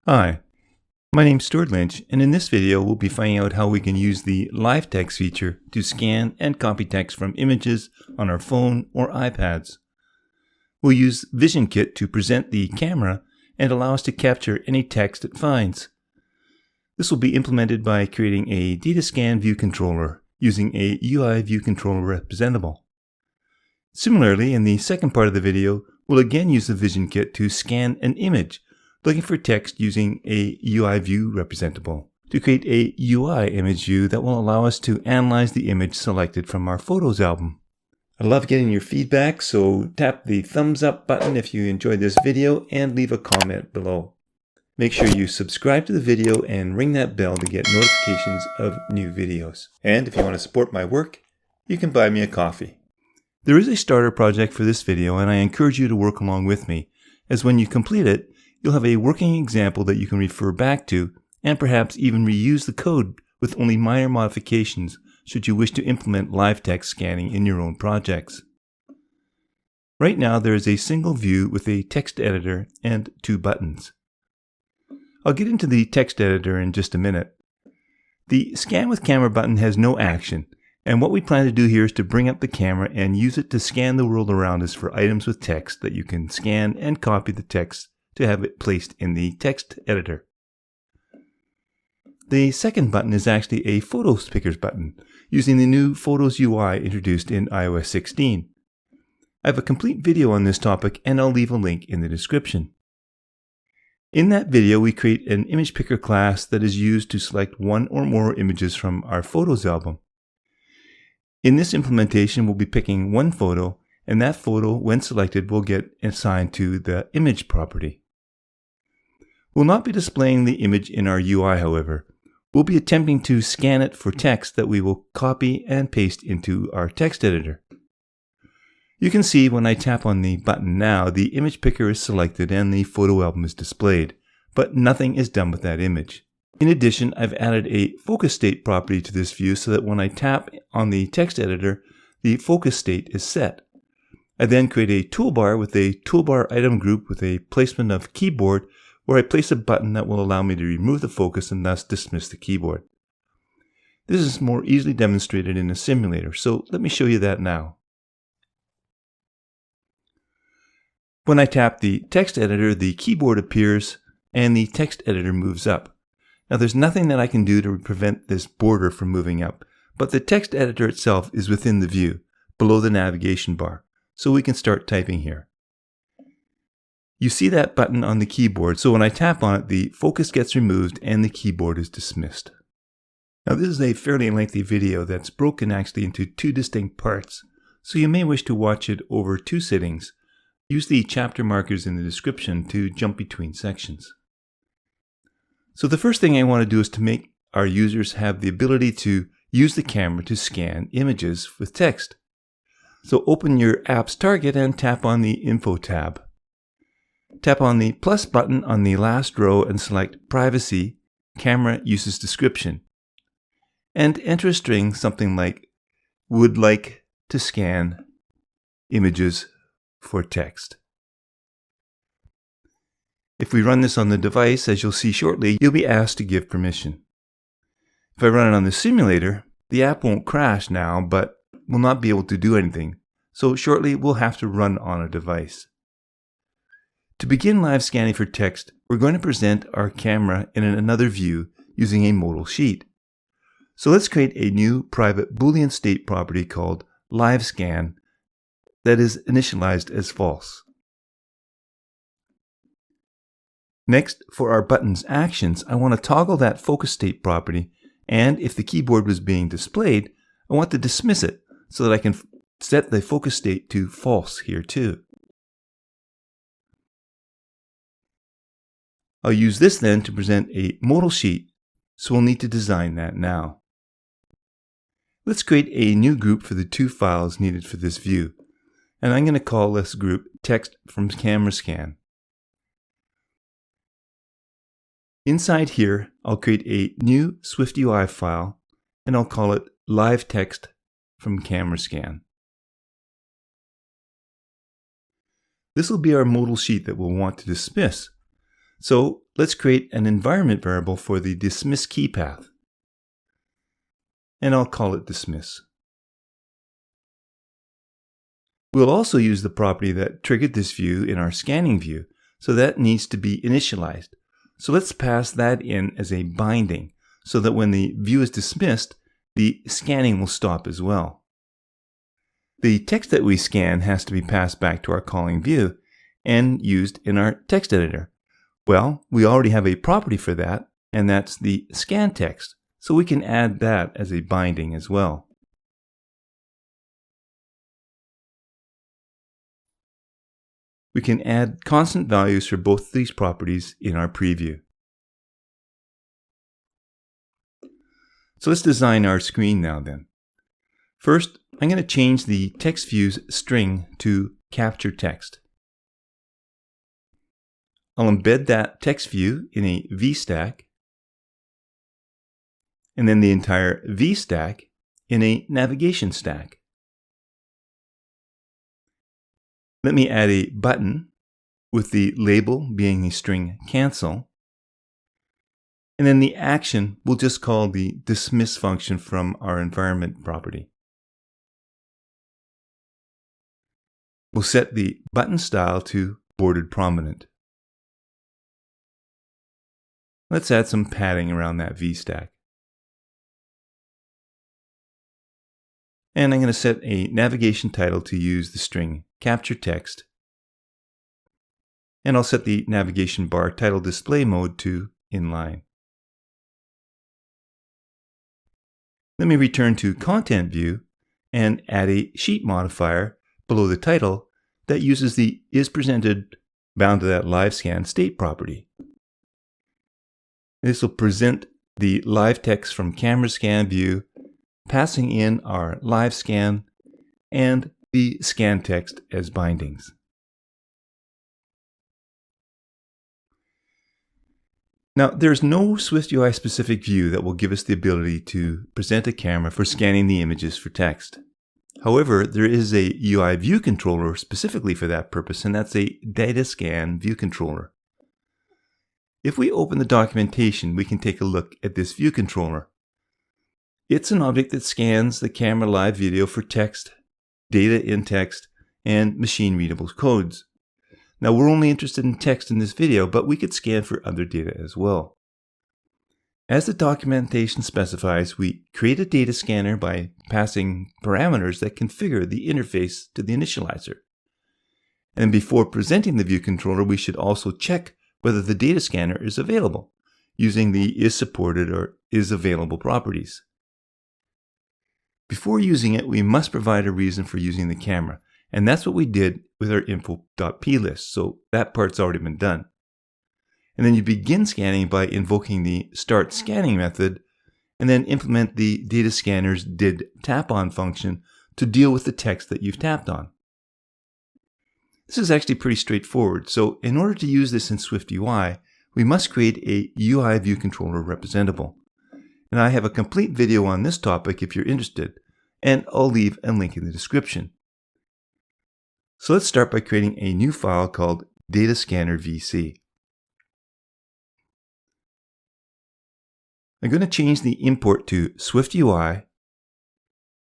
Hi, my name's Stuart Lynch, and in this video we'll be finding out how we can use the LiveText feature to scan and copy text from images on our phone or iPads. We'll use VisionKit to present the camera and allow us to capture any text it finds. This will be implemented by creating a DataScanViewController using a UIViewControllerRepresentable. Similarly, in the second part of the video, we'll again use the VisionKit to scan an image, looking for text using a UIViewRepresentable to create a UIImageView that will allow us to analyze the image selected from our Photos album. I love getting your feedback, so tap the thumbs up button if you enjoyed this video and leave a comment below. Make sure you subscribe to the video and ring that bell to get notifications of new videos. And if you want to support my work, you can buy me a coffee. There is a starter project for this video, and I encourage you to work along with me, as when you complete it, you'll have a working example that you can refer back to and perhaps even reuse the code with only minor modifications should you wish to implement LiveText scanning in your own projects. Right now there is a single view with a text editor and two buttons. I'll get into the text editor in just a minute. The Scan with Camera button has no action, and what we plan to do here is to bring up the camera and use it to scan the world around us for items with text that you can scan and copy the text to have it placed in the text editor. The second button is actually a Photos Pickers button, using the new Photos UI introduced in iOS 16. I have a complete video on this topic, and I'll leave a link in the description. In that video, we create an image picker class that is used to select one or more images from our Photos album. In this implementation, we'll be picking one photo, and that photo, when selected, will get assigned to the image property. We'll not be displaying the image in our UI, however. We'll be attempting to scan it for text that we will copy and paste into our text editor. You can see when I tap on the button now, the image picker is selected and the photo album is displayed, but nothing is done with that image. In addition, I've added a focus state property to this view so that when I tap on the text editor, the focus state is set. I then create a toolbar with a toolbar item group with a placement of keyboard where I place a button that will allow me to remove the focus and thus dismiss the keyboard. This is more easily demonstrated in a simulator, so let me show you that now. When I tap the text editor, the keyboard appears and the text editor moves up. Now there's nothing that I can do to prevent this border from moving up, but the text editor itself is within the view, below the navigation bar, so we can start typing here. You see that button on the keyboard, so when I tap on it, the focus gets removed and the keyboard is dismissed. Now this is a fairly lengthy video that's broken actually into two distinct parts, so you may wish to watch it over two sittings. Use the chapter markers in the description to jump between sections. So the first thing I want to do is to make our users have the ability to use the camera to scan images with text. So open your app's target and tap on the Info tab. Tap on the plus button on the last row and select Privacy, Camera Uses Description, and enter a string something like would like to scan images for text. If we run this on the device, as you'll see shortly, you'll be asked to give permission. If I run it on the simulator, the app won't crash now, but will not be able to do anything, so shortly we'll have to run on a device. To begin live scanning for text, we're going to present our camera in another view using a modal sheet. So let's create a new private Boolean state property called LiveScan that is initialized as false. Next, for our button's actions, I want to toggle that focus state property, and if the keyboard was being displayed, I want to dismiss it so that I can set the focus state to false here too. I'll use this then to present a modal sheet, so we'll need to design that now. Let's create a new group for the two files needed for this view, and I'm going to call this group Text from Camera Scan. Inside here, I'll create a new SwiftUI file, and I'll call it LiveText from Camera Scan. This will be our modal sheet that we'll want to dismiss. So let's create an environment variable for the dismiss key path. And I'll call it dismiss. We'll also use the property that triggered this view in our scanning view, so that needs to be initialized. So let's pass that in as a binding, so that when the view is dismissed, the scanning will stop as well. The text that we scan has to be passed back to our calling view and used in our text editor. Well, we already have a property for that, and that's the scan text, so we can add that as a binding as well. We can add constant values for both these properties in our preview. So let's design our screen now then. First, I'm going to change the text view's string to capture text. I'll embed that text view in a VStack, and then the entire VStack in a navigation stack. Let me add a button with the label being the string cancel. And then the action we'll just call the dismiss function from our environment property. We'll set the button style to bordered prominent. Let's add some padding around that VStack. And I'm going to set a navigation title to use the string capture text. And I'll set the navigation bar title display mode to inline. Let me return to content view and add a sheet modifier below the title that uses the isPresented bound to that live scan state property. This will present the live text from camera scan view, passing in our live scan and the scan text as bindings. Now, there's no SwiftUI specific view that will give us the ability to present a camera for scanning the images for text. However, there is a UIViewController specifically for that purpose, and that's a DataScanViewController. If we open the documentation, we can take a look at this view controller. It's an object that scans the camera live video for text, data in text, and machine-readable codes. Now, we're only interested in text in this video, but we could scan for other data as well. As the documentation specifies, we create a data scanner by passing parameters that configure the interface to the initializer. And before presenting the view controller, we should also check whether the data scanner is available, using the isSupported or isAvailable properties. Before using it, we must provide a reason for using the camera, and that's what we did with our info.plist, so that part's already been done. And then you begin scanning by invoking the start scanning method, and then implement the data scanner's did tap on function to deal with the text that you've tapped on. This is actually pretty straightforward, so in order to use this in SwiftUI, we must create a UIViewControllerRepresentable. And I have a complete video on this topic if you're interested, and I'll leave a link in the description. So let's start by creating a new file called DataScannerVC. I'm going to change the import to SwiftUI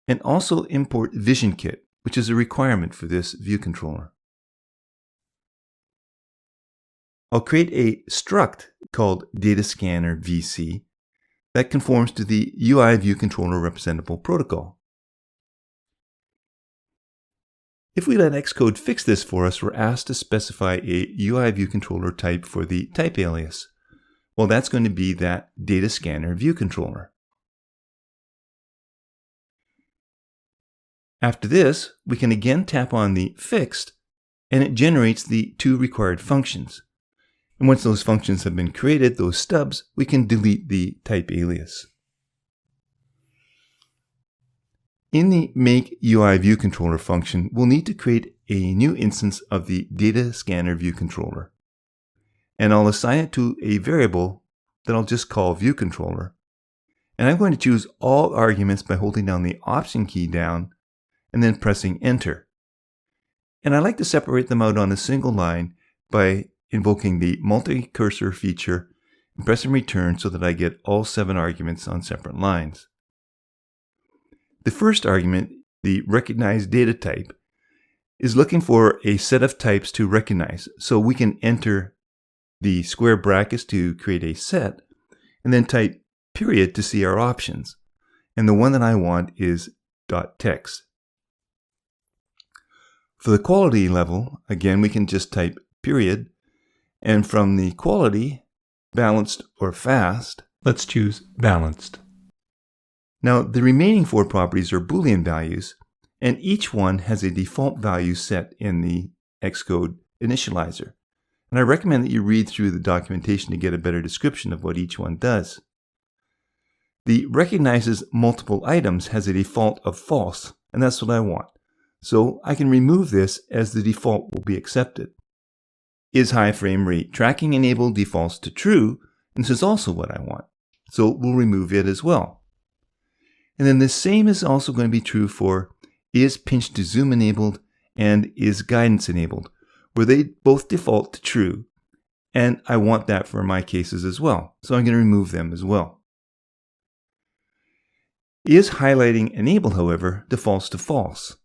and also import VisionKit, which is a requirement for this view controller. I'll create a struct called DataScannerVC that conforms to the UIViewControllerRepresentable protocol. If we let Xcode fix this for us, we're asked to specify a UIViewController type for the type alias. Well, that's going to be that DataScannerViewController. After this, we can again tap on the fixed, and it generates the two required functions. And once those functions have been created, those stubs, we can delete the type alias. In the make UIViewController function, we'll need to create a new instance of the DataScannerViewController. And I'll assign it to a variable that I'll just call ViewController. And I'm going to choose all arguments by holding down the Option key down and then pressing Enter. And I like to separate them out on a single line by invoking the multi-cursor feature and pressing return so that I get all 7 arguments on separate lines. The first argument, the recognized data type, is looking for a set of types to recognize. So we can enter the square brackets to create a set, and then type period to see our options. And the one that I want is .text. For the quality level, again, we can just type period, and from the quality, balanced or fast, let's choose balanced. Now, the remaining 4 properties are Boolean values, and each one has a default value set in the Xcode initializer. And I recommend that you read through the documentation to get a better description of what each one does. The recognizes multiple items has a default of false, and that's what I want. So I can remove this as the default will be accepted. Is high frame rate tracking enabled defaults to true, and this is also what I want. So we'll remove it as well. And then the same is also going to be true for is pinch to zoom enabled and is guidance enabled, where they both default to true. And I want that for my cases as well. So I'm going to remove them as well. Is highlighting enabled, however, defaults to false.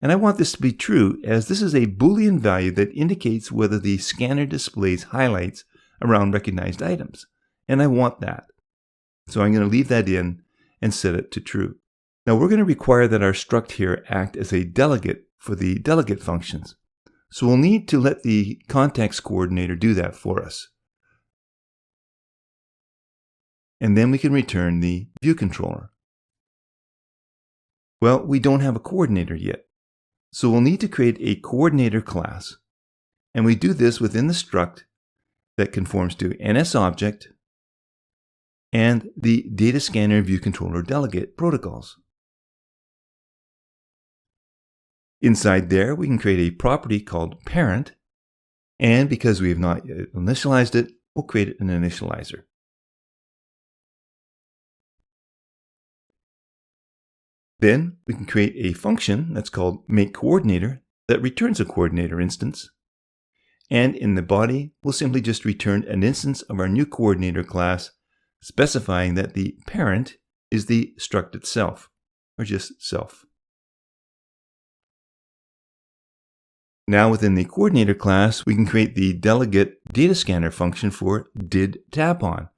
And I want this to be true as this is a Boolean value that indicates whether the scanner displays highlights around recognized items. And I want that. So I'm going to leave that in and set it to true. Now we're going to require that our struct here act as a delegate for the delegate functions. So we'll need to let the context coordinator do that for us. And then we can return the view controller. Well, we don't have a coordinator yet. So we'll need to create a coordinator class. And we do this within the struct that conforms to NSObject and the DataScanViewController delegate protocols. Inside there, we can create a property called parent, and because we have not yet initialized it, we'll create an initializer. Then we can create a function that's called makeCoordinator that returns a coordinator instance. And in the body, we'll simply just return an instance of our new coordinator class, specifying that the parent is the struct itself, or just self. Now within the coordinator class, we can create the delegate data scanner function for didTapOn,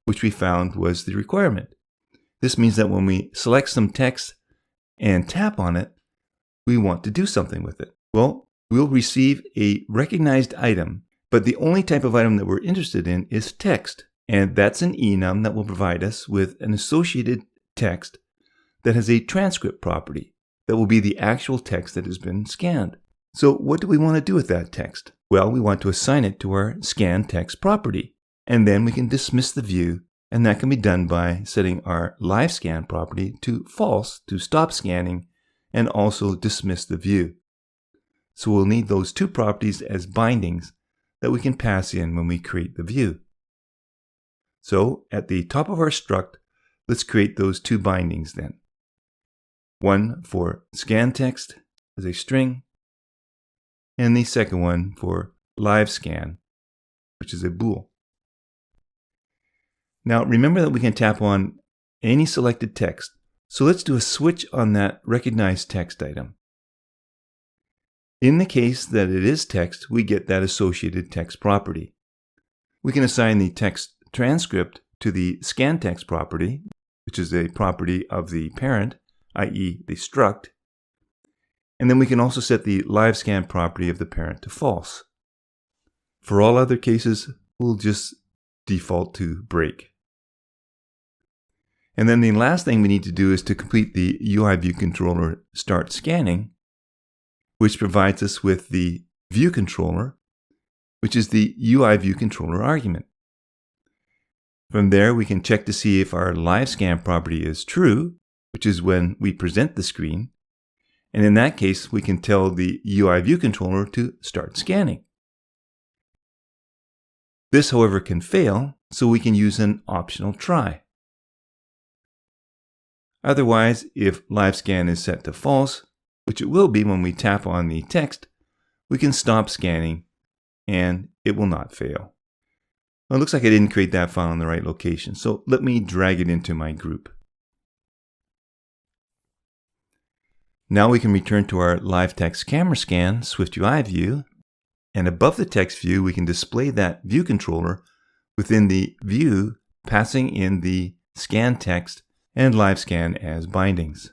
which we found was the requirement. This means that when we select some text and tap on it, we want to do something with it. Well, we'll receive a recognized item, but the only type of item that we're interested in is text. And that's an enum that will provide us with an associated text that has a transcript property that will be the actual text that has been scanned. So what do we want to do with that text? Well, we want to assign it to our scan text property. And then we can dismiss the view, and that can be done by setting our LiveScan property to false to stop scanning and also dismiss the view. So we'll need those 2 properties as bindings that we can pass in when we create the view. So at the top of our struct, let's create those 2 bindings then. One for scan text as a string, and the second one for LiveScan, which is a bool. Now remember that we can tap on any selected text, so let's do a switch on that recognized text item. In the case that it is text, we get that associated text property. We can assign the text transcript to the scan text property, which is a property of the parent, i.e. the struct. And then we can also set the LiveScan property of the parent to false. For all other cases, we'll just default to break. And then the last thing we need to do is to complete the UIViewController start scanning, which provides us with the view controller, which is the UIViewController argument. From there, we can check to see if our LiveScan property is true, which is when we present the screen. And in that case, we can tell the UIViewController to start scanning. This, however, can fail, so we can use an optional try. Otherwise, if LiveScan is set to false, which it will be when we tap on the text, we can stop scanning and it will not fail. Well, it looks like I didn't create that file in the right location, so let me drag it into my group. Now we can return to our LiveText camera scan SwiftUI view, and above the text view we can display that view controller within the view, passing in the scan text and LiveScan as bindings.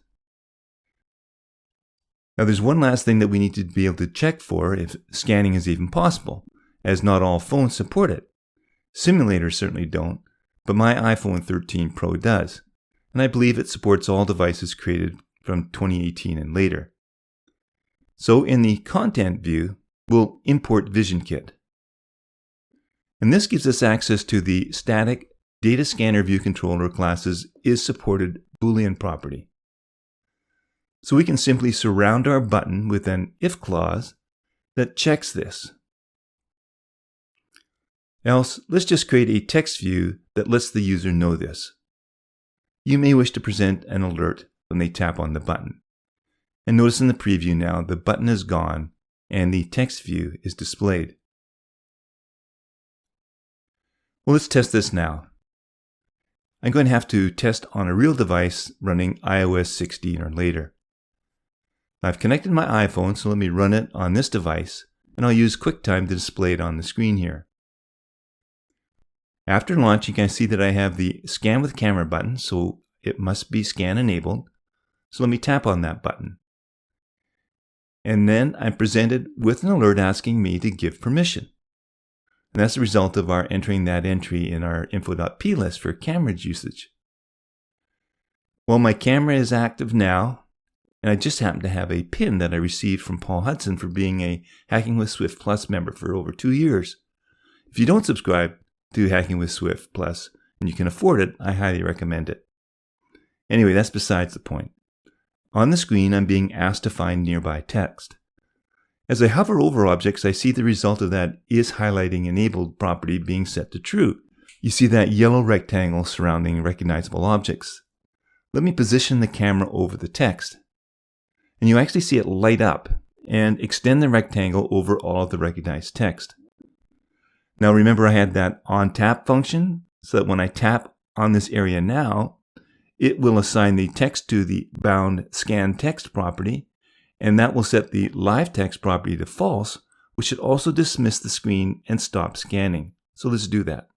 Now there's one last thing that we need to be able to check for if scanning is even possible, as not all phones support it. Simulators certainly don't, but my iPhone 13 Pro does, and I believe it supports all devices created from 2018 and later. So in the content view, we'll import VisionKit. And this gives us access to the static DataScanViewController class's isSupported Boolean property. So we can simply surround our button with an if clause that checks this. Else, let's just create a text view that lets the user know this. You may wish to present an alert when they tap on the button. And notice in the preview now, the button is gone and the text view is displayed. Well, let's test this now. I'm going to have to test on a real device running iOS 16 or later. I've connected my iPhone, so let me run it on this device, and I'll use QuickTime to display it on the screen here. After launch, you can see that I have the Scan with Camera button, so it must be scan enabled. So let me tap on that button. And then I'm presented with an alert asking me to give permission. And that's the result of our entering that entry in our info.p list for camera usage. Well, my camera is active now, and I just happen to have a pin that I received from Paul Hudson for being a Hacking with Swift Plus member for over 2 years. If you don't subscribe to Hacking with Swift Plus and you can afford it, I highly recommend it. Anyway, that's besides the point. On the screen, I'm being asked to find nearby text. As I hover over objects, I see the result of that isHighlightingEnabled property being set to true. You see that yellow rectangle surrounding recognizable objects. Let me position the camera over the text. And you actually see it light up and extend the rectangle over all of the recognized text. Now remember, I had that onTap function, so that when I tap on this area now, it will assign the text to the bound scan text property, and that will set the LiveText property to false, which should also dismiss the screen and stop scanning. So let's do that.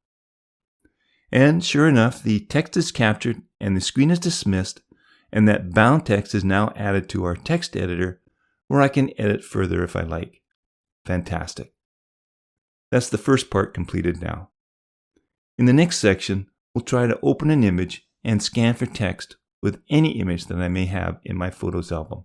And sure enough, the text is captured and the screen is dismissed, and that bound text is now added to our text editor, where I can edit further if I like. Fantastic. That's the first part completed now. In the next section, we'll try to open an image and scan for text with any image that I may have in my photos album.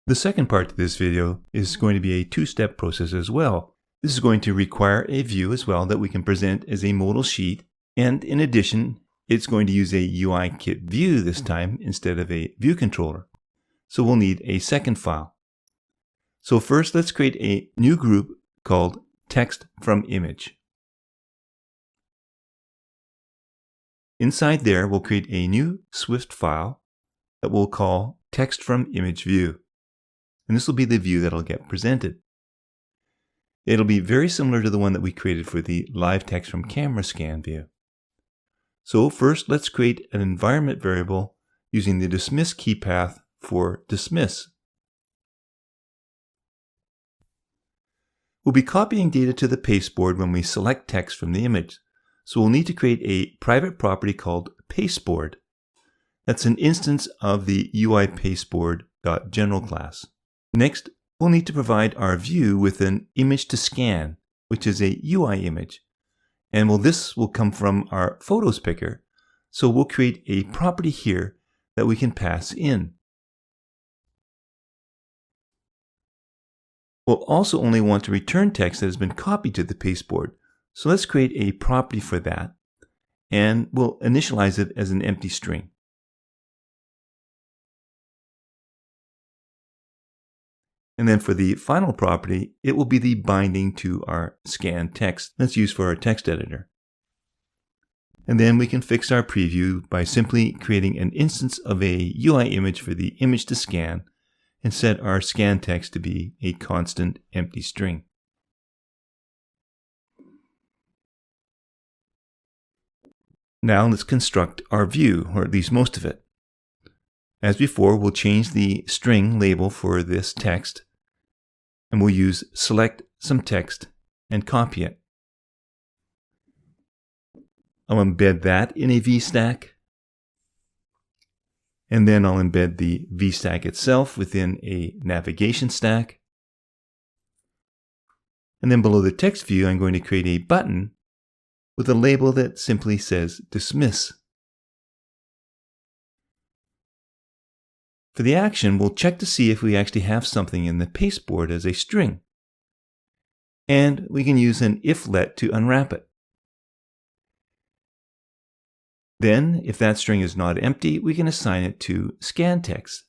The second part of this video is going to be a two-step process as well. This is going to require a view as well that we can present as a modal sheet, and in addition, it's going to use a UIKIt view this time instead of a view controller. So we'll need a second file. So first, let's create a new group called Text from Image. Inside there, we'll create a new Swift file that we'll call Text from Image View. And this will be the view that'll get presented. It'll be very similar to the one that we created for the LiveText from Camera Scan view. So first, let's create an environment variable using the dismiss key path for dismiss. We'll be copying data to the pasteboard when we select text from the image. So we'll need to create a private property called pasteboard. That's an instance of the UIPasteboard.general class. Next, we'll need to provide our view with an image to scan, which is a UI image. And this will come from our photos picker. So we'll create a property here that we can pass in. We'll also only want to return text that has been copied to the pasteboard. So let's create a property for that, and we'll initialize it as an empty string. And then for the final property, it will be the binding to our scan text that's used for our text editor. And then we can fix our preview by simply creating an instance of a UI image for the image to scan and set our scan text to be a constant empty string. Now let's construct our view, or at least most of it. As before, we'll change the string label for this text, and we'll use select some text and copy it. I'll embed that in a VStack, and then I'll embed the VStack itself within a navigation stack. And then below the text view, I'm going to create a button with a label that simply says Dismiss. For the action, we'll check to see if we actually have something in the pasteboard as a string. And we can use an if-let to unwrap it. Then, if that string is not empty, we can assign it to scan text,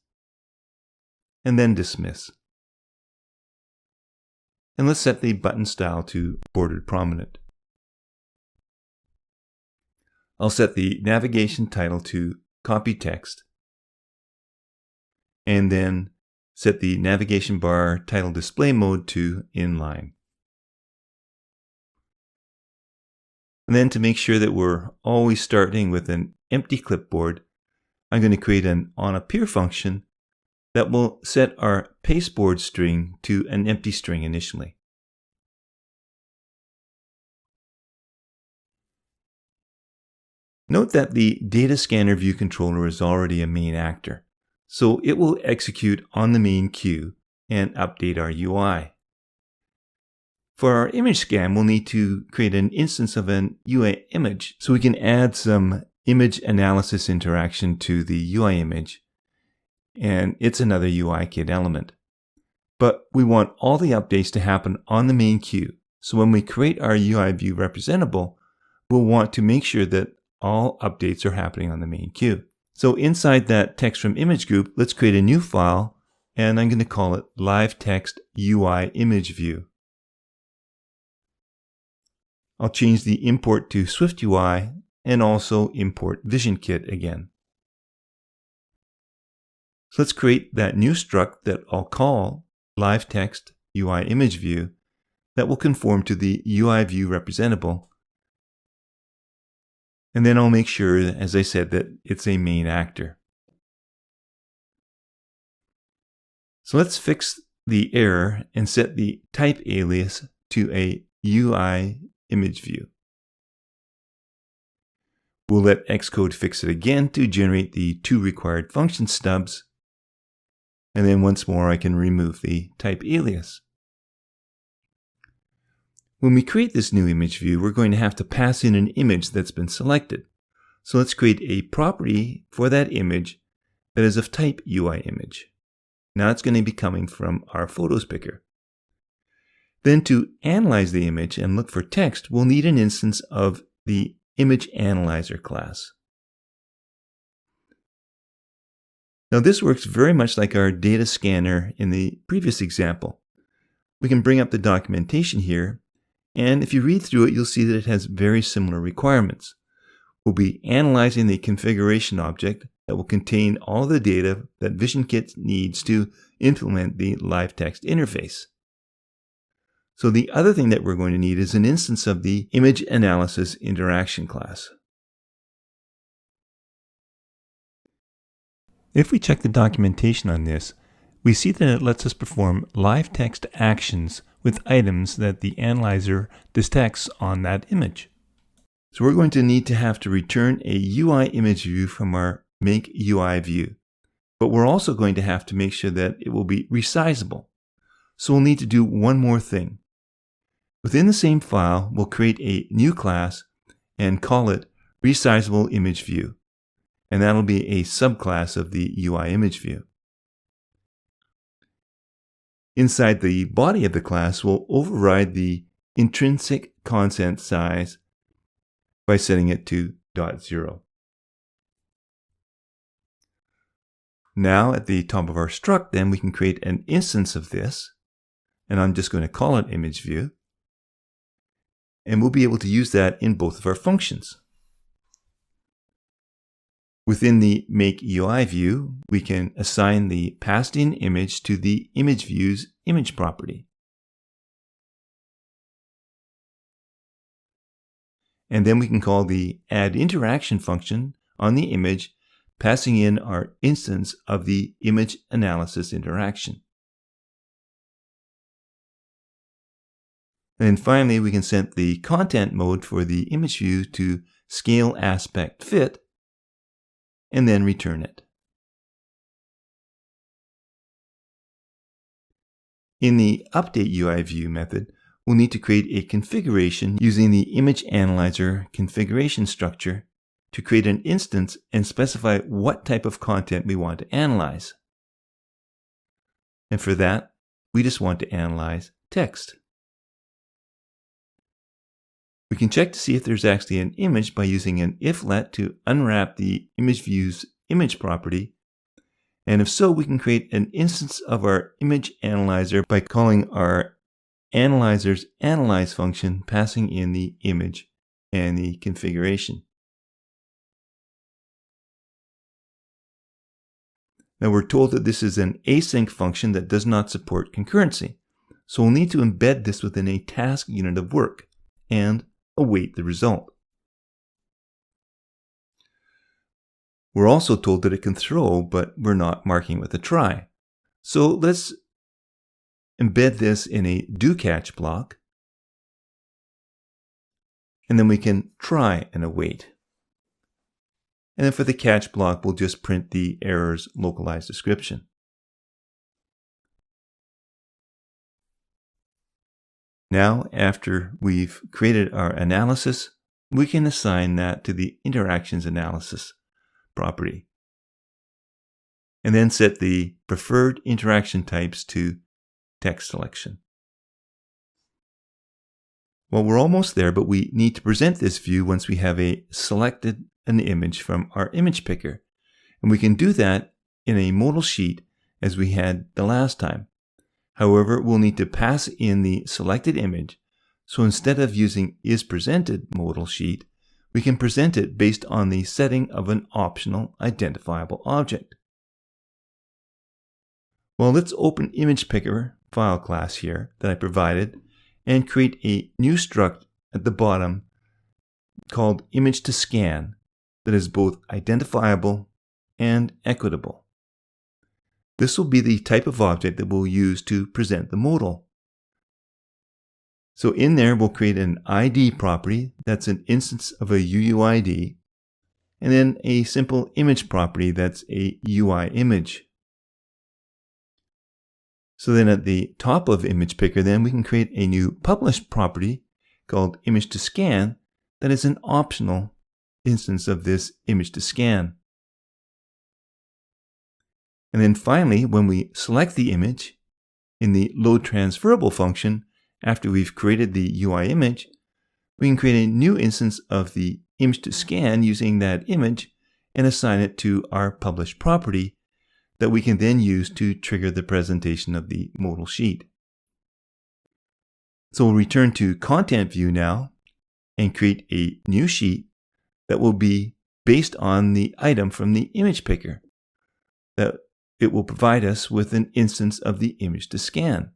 and then dismiss. And let's set the button style to bordered prominent. I'll set the navigation title to copy text, and then set the navigation bar title display mode to inline. And then to make sure that we're always starting with an empty clipboard, I'm going to create an onAppear function that will set our pasteboard string to an empty string initially. Note that the DataScanViewController is already a main actor, so it will execute on the main queue and update our UI. For our image scan, we'll need to create an instance of an UI image so we can add some image analysis interaction to the UI image, and it's another UIKit element. But we want all the updates to happen on the main queue, so when we create our UIViewRepresentable, we'll want to make sure that all updates are happening on the main queue. So inside that text from image group, let's create a new file, and I'm going to call it LiveText UIImageView. I'll change the import to SwiftUI and also import VisionKit again. So let's create that new struct that I'll call LiveText UIImageView that will conform to the UIViewRepresentable. And then I'll make sure, as I said, that it's a main actor. So let's fix the error and set the type alias to a UIImageView. We'll let Xcode fix it again to generate the two required function stubs. And then once more, I can remove the type alias. When we create this new image view, we're going to have to pass in an image that's been selected. So let's create a property for that image that is of type UIImage. Now it's going to be coming from our Photos picker. Then to analyze the image and look for text, we'll need an instance of the ImageAnalyzer class. Now this works very much like our data scanner in the previous example. We can bring up the documentation here, and if you read through it, you'll see that it has very similar requirements. We'll be analyzing the configuration object that will contain all the data that VisionKit needs to implement the LiveText interface. So the other thing that we're going to need is an instance of the image analysis interaction class. If we check the documentation on this, we see that it lets us perform LiveText actions with items that the analyzer detects on that image. So we're going to need to have to return a UIImageView from our make UI view, but we're also going to have to make sure that it will be resizable. So we'll need to do one more thing. Within the same file, we'll create a new class and call it ResizableImageView, and that'll be a subclass of the UIImageView. Inside the body of the class, we'll override the intrinsic content size by setting it to 0. Now at the top of our struct, then we can create an instance of this, and I'm just going to call it ImageView, and we'll be able to use that in both of our functions. Within the Make UI view, we can assign the passed-in image to the ImageView's image property. And then we can call the add interaction function on the image, passing in our instance of the image analysis interaction. And then finally, we can set the content mode for the image view to scale aspect fit, and then return it. In the update UIView method, we'll need to create a configuration using the image analyzer configuration structure to create an instance and specify what type of content we want to analyze. And for that, we just want to analyze text. We can check to see if there's actually an image by using an if-let to unwrap the ImageView's image property. And if so, we can create an instance of our image analyzer by calling our analyzer's analyze function, passing in the image and the configuration. Now we're told that this is an async function that does not support concurrency. So we'll need to embed this within a task unit of work and await the result. We're also told that it can throw, but we're not marking with a try. So let's embed this in a do-catch block, and then we can try and await. And then for the catch block, we'll just print the error's localized description. Now, after we've created our analysis, we can assign that to the interactions analysis property, and then set the preferred interaction types to text selection. Well, we're almost there, but we need to present this view once we have selected an image from our image picker. And we can do that in a modal sheet as we had the last time. However, we'll need to pass in the selected image. So instead of using isPresented modal sheet, we can present it based on the setting of an optional identifiable object. Well, let's open ImagePicker file class here that I provided and create a new struct at the bottom called ImageToScan that is both identifiable and equitable. This will be the type of object that we'll use to present the modal. So in there, we'll create an ID property that's an instance of a UUID, and then a simple image property that's a UIImage. So then at the top of ImagePicker, then we can create a new published property called ImageToScan that is an optional instance of this ImageToScan. And then finally, when we select the image in the load transferable function, after we've created the UI image, we can create a new instance of the ImageToScan using that image and assign it to our published property that we can then use to trigger the presentation of the modal sheet. So we'll return to Content View now and create a new sheet that will be based on the item from the image picker. That it will provide us with an instance of the ImageToScan.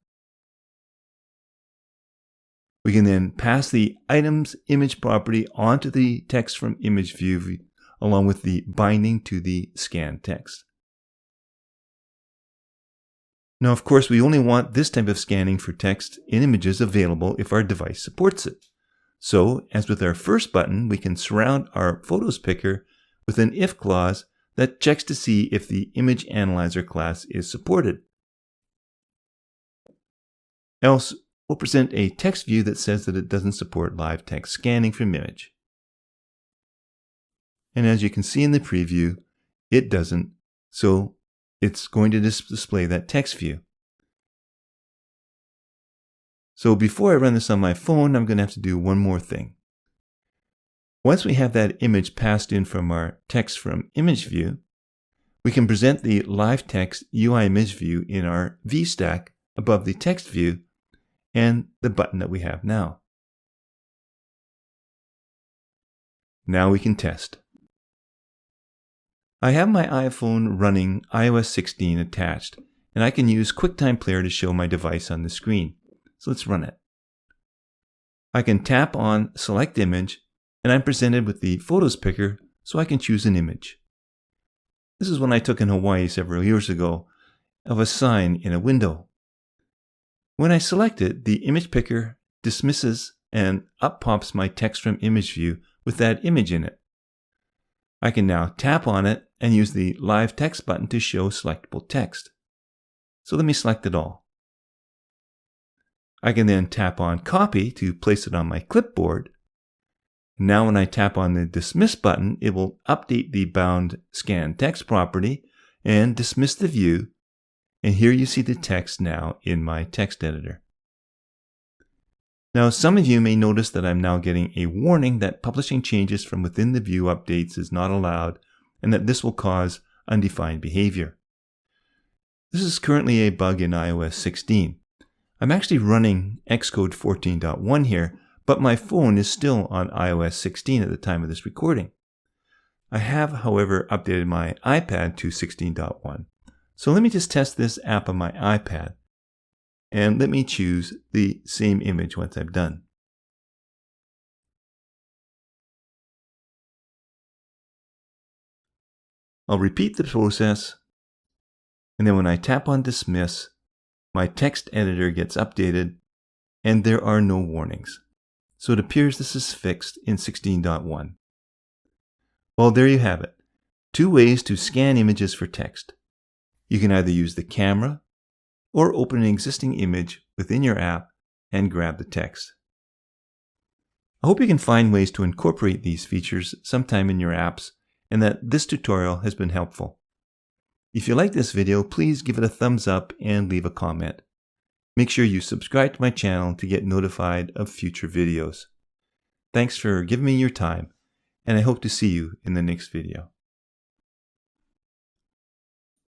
We can then pass the item's image property onto the text from ImageView along with the binding to the scan text. Now, of course, we only want this type of scanning for text in images available if our device supports it. So, as with our first button, we can surround our Photos picker with an if clause that checks to see if the Image Analyzer class is supported. Else, we'll present a text view that says that it doesn't support LiveText scanning from image. And as you can see in the preview, it doesn't, so it's going to display that text view. So before I run this on my phone, I'm going to have to do one more thing. Once we have that image passed in from our text from ImageView, we can present the LiveText UIImageView in our VStack above the text view and the button that we have now. Now we can test. I have my iPhone running iOS 16 attached, and I can use QuickTime Player to show my device on the screen. So let's run it. I can tap on Select Image, and I'm presented with the Photos picker so I can choose an image. This is one I took in Hawaii several years ago of a sign in a window. When I select it, the image picker dismisses and up pops my text from ImageView with that image in it. I can now tap on it and use the LiveText button to show selectable text. So let me select it all. I can then tap on Copy to place it on my clipboard. Now when I tap on the Dismiss button, it will update the bound scan text property and dismiss the view. And here you see the text now in my text editor. Now some of you may notice that I'm now getting a warning that publishing changes from within the view updates is not allowed and that this will cause undefined behavior. This is currently a bug in iOS 16. I'm actually running Xcode 14.1 here, but my phone is still on iOS 16 at the time of this recording. I have, however, updated my iPad to 16.1. So let me just test this app on my iPad. And let me choose the same image once I'm done. I'll repeat the process. And then when I tap on Dismiss, my text editor gets updated and there are no warnings. So it appears this is fixed in 16.1. Well, there you have it. 2 ways to scan images for text. You can either use the camera or open an existing image within your app and grab the text. I hope you can find ways to incorporate these features sometime in your apps and that this tutorial has been helpful. If you like this video, please give it a thumbs up and leave a comment. Make sure you subscribe to my channel to get notified of future videos. Thanks for giving me your time, and I hope to see you in the next video.